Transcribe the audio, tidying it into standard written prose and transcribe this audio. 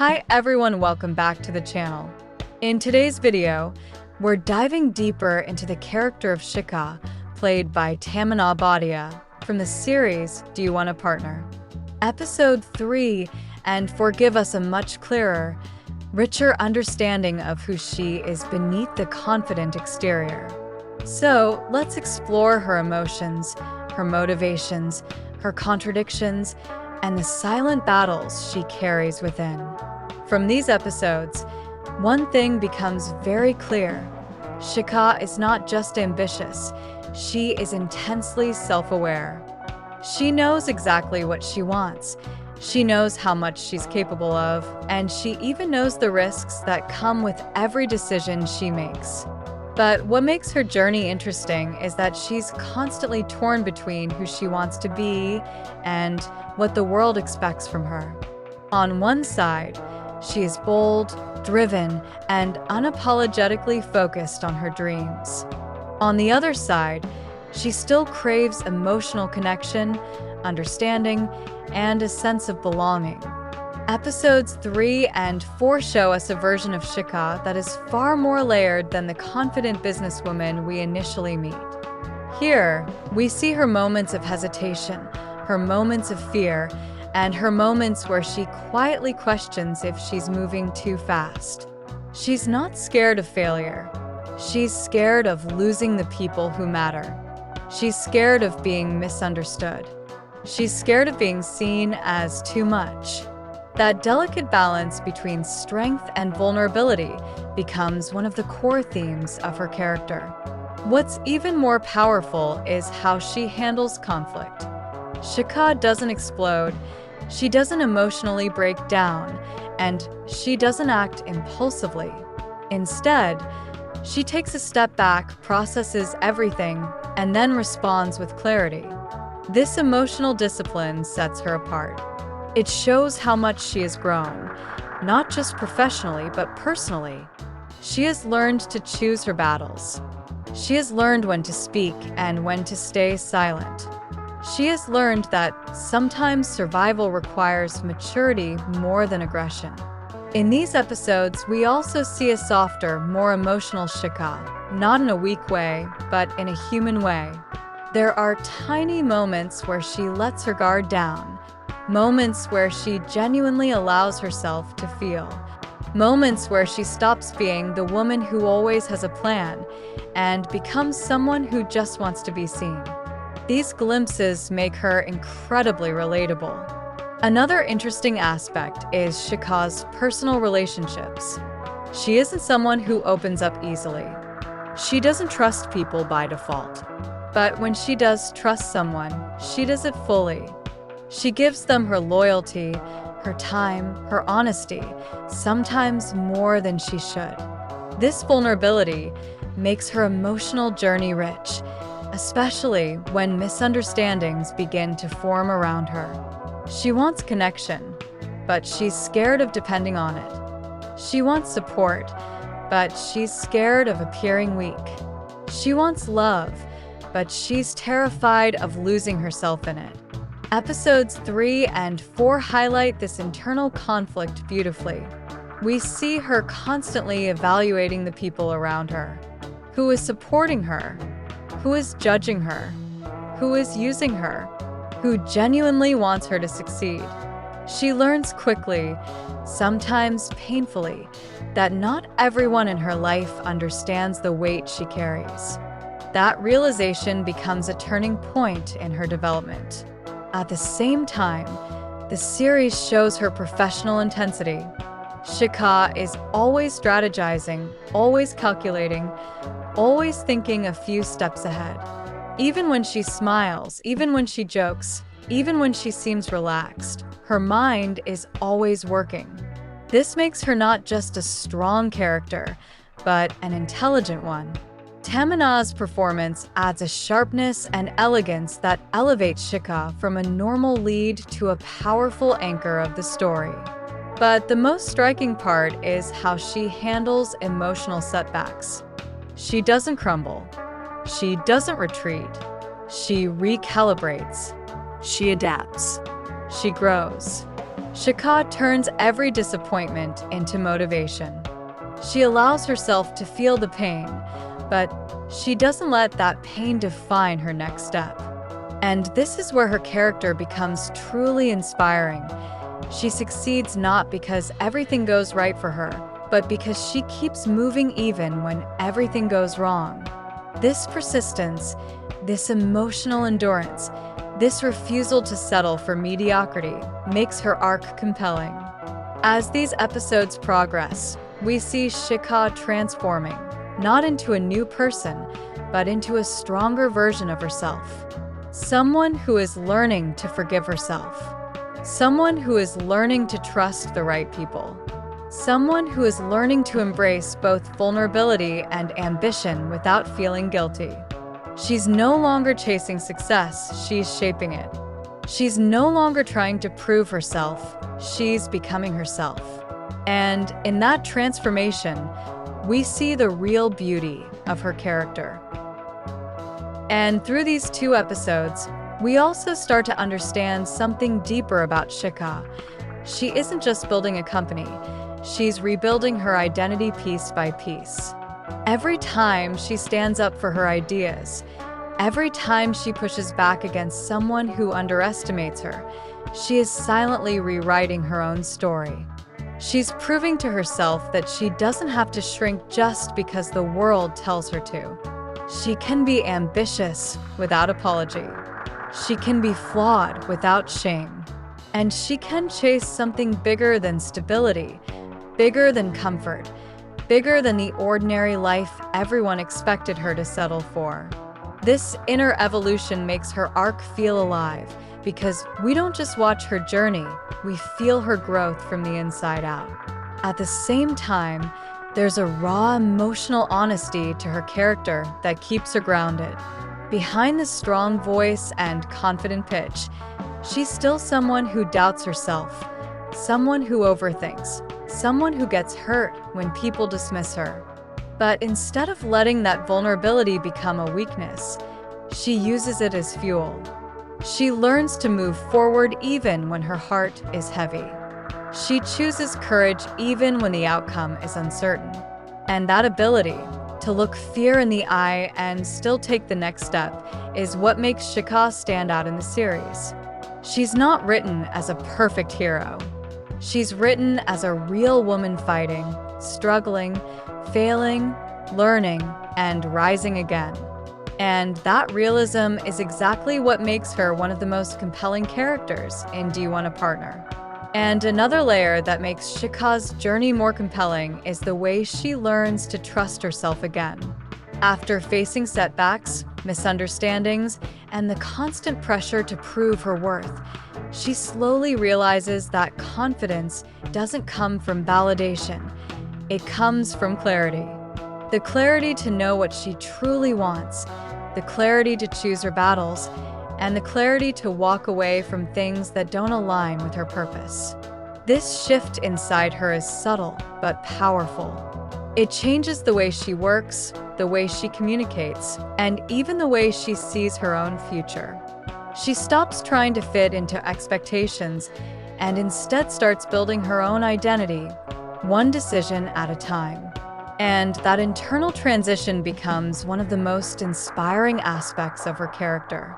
Hi everyone, welcome back to the channel. In today's video, we're diving deeper into the character of Shika, played by Tamannaah Bhatia, from the series Do You Want a Partner? Episode 3, and forgive us a much clearer, richer understanding of who she is beneath the confident exterior. So, let's explore her emotions, her motivations, her contradictions, and the silent battles she carries within. From these episodes, one thing becomes very clear. Shika is not just ambitious, she is intensely self-aware. She knows exactly what she wants, she knows how much she's capable of, and she even knows the risks that come with every decision she makes. But what makes her journey interesting is that she's constantly torn between who she wants to be and what the world expects from her. On one side, she is bold, driven, and unapologetically focused on her dreams. On the other side, she still craves emotional connection, understanding, and a sense of belonging. Episodes 3 and 4 show us a version of Shika that is far more layered than the confident businesswoman we initially meet. Here, we see her moments of hesitation, her moments of fear, and her moments where she quietly questions if she's moving too fast. She's not scared of failure. She's scared of losing the people who matter. She's scared of being misunderstood. She's scared of being seen as too much. That delicate balance between strength and vulnerability becomes one of the core themes of her character. What's even more powerful is how she handles conflict. Shika doesn't explode, she doesn't emotionally break down, and she doesn't act impulsively. Instead, she takes a step back, processes everything, and then responds with clarity. This emotional discipline sets her apart. It shows how much she has grown, not just professionally, but personally. She has learned to choose her battles. She has learned when to speak and when to stay silent. She has learned that sometimes survival requires maturity more than aggression. In these episodes, we also see a softer, more emotional Shika, not in a weak way, but in a human way. There are tiny moments where she lets her guard down, moments where she genuinely allows herself to feel, moments where she stops being the woman who always has a plan and becomes someone who just wants to be seen. These glimpses make her incredibly relatable. Another interesting aspect is Shika's personal relationships. She isn't someone who opens up easily. She doesn't trust people by default. But when she does trust someone, she does it fully. She gives them her loyalty, her time, her honesty, sometimes more than she should. This vulnerability makes her emotional journey rich, especially when misunderstandings begin to form around her. She wants connection, but she's scared of depending on it. She wants support, but she's scared of appearing weak. She wants love, but she's terrified of losing herself in it. Episodes 3 and 4 highlight this internal conflict beautifully. We see her constantly evaluating the people around her. Who is supporting her? Who is judging her? Who is using her? Who genuinely wants her to succeed? She learns quickly, sometimes painfully, that not everyone in her life understands the weight she carries. That realization becomes a turning point in her development. At the same time, the series shows her professional intensity. Shika is always strategizing, always calculating, always thinking a few steps ahead. Even when she smiles, even when she jokes, even when she seems relaxed, her mind is always working. This makes her not just a strong character, but an intelligent one. Tamannaah's performance adds a sharpness and elegance that elevates Shika from a normal lead to a powerful anchor of the story. But the most striking part is how she handles emotional setbacks. She doesn't crumble. She doesn't retreat. She recalibrates. She adapts. She grows. Shika turns every disappointment into motivation. She allows herself to feel the pain, but she doesn't let that pain define her next step. And this is where her character becomes truly inspiring. She succeeds not because everything goes right for her, but because she keeps moving even when everything goes wrong. This persistence, this emotional endurance, this refusal to settle for mediocrity makes her arc compelling. As these episodes progress, we see Shika transforming, not into a new person, but into a stronger version of herself. Someone who is learning to forgive herself. Someone who is learning to trust the right people. Someone who is learning to embrace both vulnerability and ambition without feeling guilty. She's no longer chasing success, she's shaping it. She's no longer trying to prove herself, she's becoming herself. And in that transformation, we see the real beauty of her character. And through these 2 episodes, we also start to understand something deeper about Shika. She isn't just building a company, she's rebuilding her identity piece by piece. Every time she stands up for her ideas, every time she pushes back against someone who underestimates her, she is silently rewriting her own story. She's proving to herself that she doesn't have to shrink just because the world tells her to. She can be ambitious without apology. She can be flawed without shame. And she can chase something bigger than stability, bigger than comfort, bigger than the ordinary life everyone expected her to settle for. This inner evolution makes her arc feel alive, because we don't just watch her journey, we feel her growth from the inside out. At the same time, there's a raw emotional honesty to her character that keeps her grounded. Behind the strong voice and confident pitch, she's still someone who doubts herself, someone who overthinks, someone who gets hurt when people dismiss her. But instead of letting that vulnerability become a weakness, she uses it as fuel. She learns to move forward even when her heart is heavy. She chooses courage even when the outcome is uncertain. And that ability to look fear in the eye and still take the next step is what makes Shika stand out in the series. She's not written as a perfect hero. She's written as a real woman fighting, struggling, failing, learning, and rising again. And that realism is exactly what makes her one of the most compelling characters in Do You Want a Partner? And another layer that makes Shika's journey more compelling is the way she learns to trust herself again. After facing setbacks, misunderstandings, and the constant pressure to prove her worth, she slowly realizes that confidence doesn't come from validation. It comes from clarity. The clarity to know what she truly wants, the clarity to choose her battles, and the clarity to walk away from things that don't align with her purpose. This shift inside her is subtle but powerful. It changes the way she works, the way she communicates, and even the way she sees her own future. She stops trying to fit into expectations and instead starts building her own identity, one decision at a time. And that internal transition becomes one of the most inspiring aspects of her character.